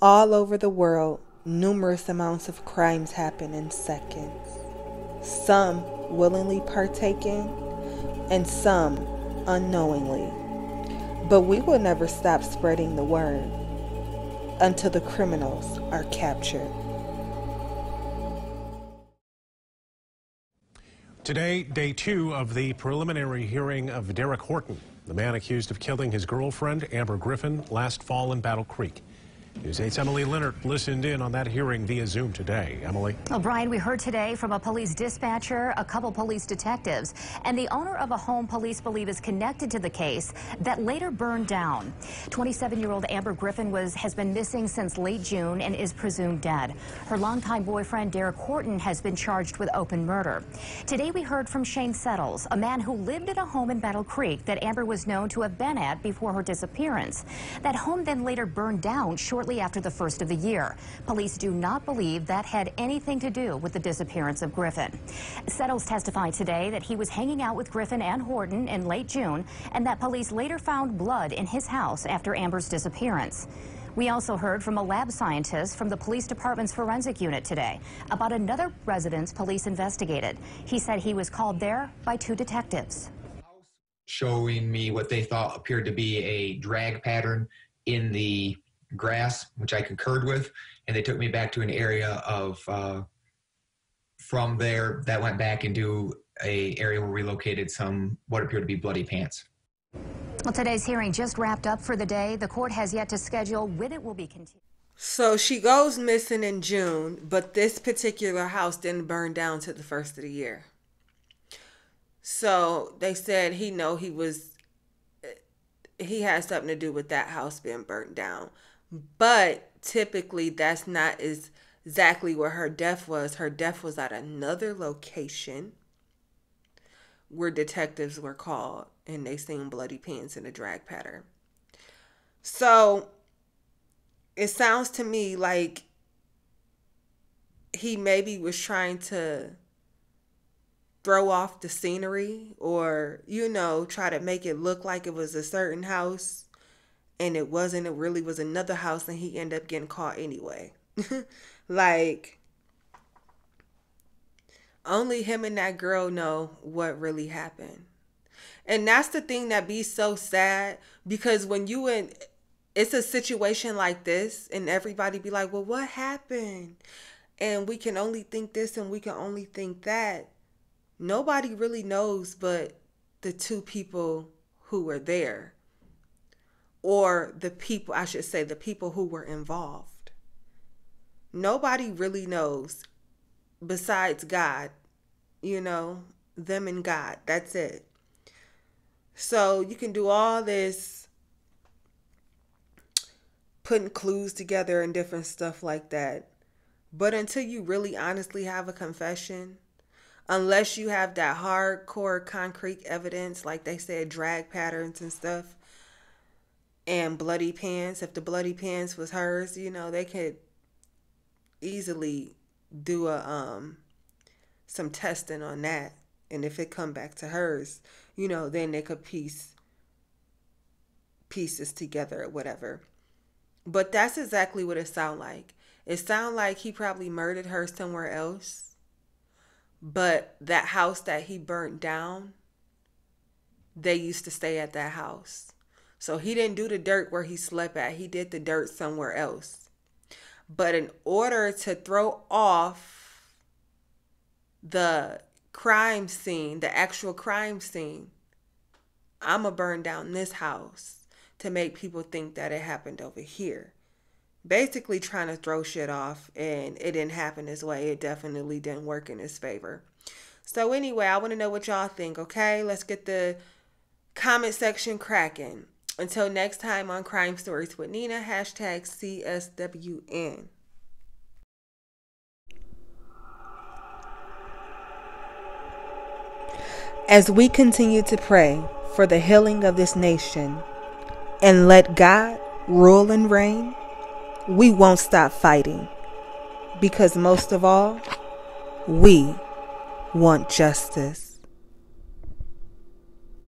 All over the world, numerous amounts of crimes happen in seconds. Some willingly partaking and some unknowingly. But we will never stop spreading the word until the criminals are captured. Today, day 2 of the preliminary hearing of Derek Horton, the man accused of killing his girlfriend, Amber Griffin, last fall in Battle Creek. News 8's Emily Leonard listened in on that hearing via Zoom today. Emily? Well, Brian, we heard today from a police dispatcher, a couple police detectives, and the owner of a home police believe is connected to the case that later burned down. 27-year-old Amber Griffin has been missing since late June and is presumed dead. Her longtime boyfriend, Derek Horton, has been charged with open murder. Today we heard from Shane Settles, a man who lived at a home in Battle Creek that Amber was known to have been at before her disappearance. That home then later burned down shortly after the first of the year. Police do not believe that had anything to do with the disappearance of Griffin. Settles testified today that he was hanging out with Griffin and Horton in late June, and that police later found blood in his house after Amber's disappearance. We also heard from a lab scientist from the police department's forensic unit today about another residence police investigated. He said he was called there by 2 detectives. Showing me what they thought appeared to be a drag pattern in the grass, which I concurred with, and they took me back to an area of from there that went back into a area where we located some what appeared to be bloody pants. Well, today's hearing just wrapped up for the day. The court has yet to schedule when it will be continued. So she goes missing in June, but this particular house didn't burn down to the first of the year. So they said he had something to do with that house being burnt down. But typically that's not exactly where her death was. Her death was at another location where detectives were called and they seen bloody pants in a drag pattern. So it sounds to me like he maybe was trying to throw off the scenery or, try to make it look like it was a certain house. And it wasn't. It really was another house, and he ended up getting caught anyway. Like, only him and that girl know what really happened. And that's the thing that be so sad, because when it's a situation like this, and everybody be like, well, what happened? And we can only think this and we can only think that. Nobody really knows but the 2 people who were there. Or the people who were involved. Nobody really knows besides God, them and God. That's it. So you can do all this putting clues together and different stuff like that. But until you really honestly have a confession, unless you have that hardcore concrete evidence, like they said, drag patterns and stuff, and bloody pants, if the bloody pants was hers, they could easily do some testing on that. And if it come back to hers, then they could piece pieces together or whatever. But that's exactly what it sound like. It sound like he probably murdered her somewhere else. But that house that he burnt down, they used to stay at that house. So he didn't do the dirt where he slept at. He did the dirt somewhere else. But in order to throw off the crime scene, the actual crime scene, I'm going to burn down this house to make people think that it happened over here. Basically trying to throw shit off, and it didn't happen this way. It definitely didn't work in his favor. So anyway, I want to know what y'all think, okay? Let's get the comment section cracking. Until next time on Crime Stories with Nina, #CSWN. As we continue to pray for the healing of this nation and let God rule and reign, we won't stop fighting. Because most of all, we want justice.